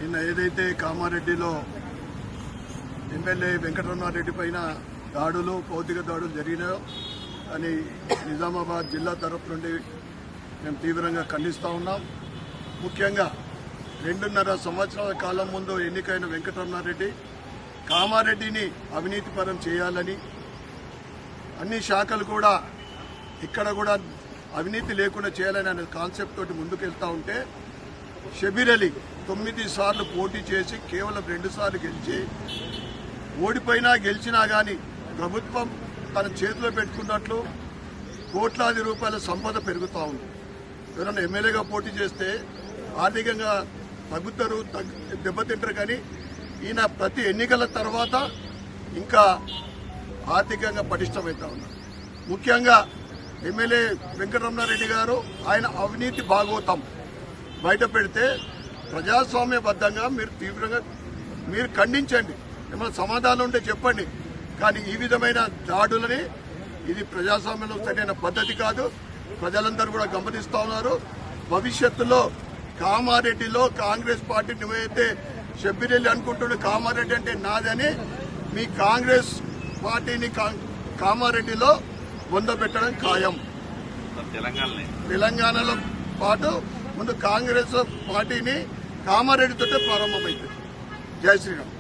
నిన్న ఏదైతే కామారెడ్డిలో ఎమ్మెల్యే వెంకటరమణారెడ్డి పైన దాడులు భౌతిక దాడులు జరిగినాయో అని నిజామాబాద్ జిల్లా తరఫు నుండి మేము తీవ్రంగా ఖండిస్తూ ఉన్నాం. ముఖ్యంగా 2.5 సంవత్సరాల కాలం ముందు ఎన్నికైన వెంకటరమణారెడ్డి కామారెడ్డిని అవినీతిపరం చేయాలని అన్ని శాఖలు కూడా ఇక్కడ కూడా అవినీతి లేకుండా చేయాలని అనే కాన్సెప్ట్ తోటి ముందుకెళ్తా ఉంటే షబీర్ అలీ 9 సార్లు పోటీ చేసి కేవలం 2 సార్లు గెలిచి ఓడిపోయినా గెలిచినా కానీ ప్రభుత్వం తన చేతిలో పెట్టుకున్నట్లు కోట్లాది రూపాయల సంపద పెరుగుతూ ఉంది. ఎవరైనా ఎమ్మెల్యేగా పోటీ చేస్తే ఆర్థికంగా తగ్గుతారు, దెబ్బతింటారు. కానీ ఈయన ప్రతి ఎన్నికల తర్వాత ఇంకా ఆర్థికంగా పటిష్టమవుతా ఉన్నారు. ముఖ్యంగా ఎమ్మెల్యే వెంకటరమణారెడ్డి గారు ఆయన అవినీతి భాగవతం బయట పెడితే ప్రజాస్వామ్యబద్ధంగా మీరు తీవ్రంగా మీరు ఖండించండి, ఏమైనా సమాధానం ఉంటే చెప్పండి. కానీ ఈ విధమైన దాడులని ఇది ప్రజాస్వామ్యంలో సరైన పద్ధతి కాదు. ప్రజలందరూ కూడా గమనిస్తూ ఉన్నారు. భవిష్యత్తులో కామారెడ్డిలో కాంగ్రెస్ పార్టీ నువ్వైతే షబ్బీర్ అలీ అనుకుంటున్న కామారెడ్డి అంటే నాదని మీ కాంగ్రెస్ పార్టీని కామారెడ్డిలో పొందబెట్టడం ఖాయం. తెలంగాణలో పాటు ముందు కాంగ్రెస్ పార్టీని కామారెడ్డితో ప్రారంభమైంది. జై శ్రీరామ్.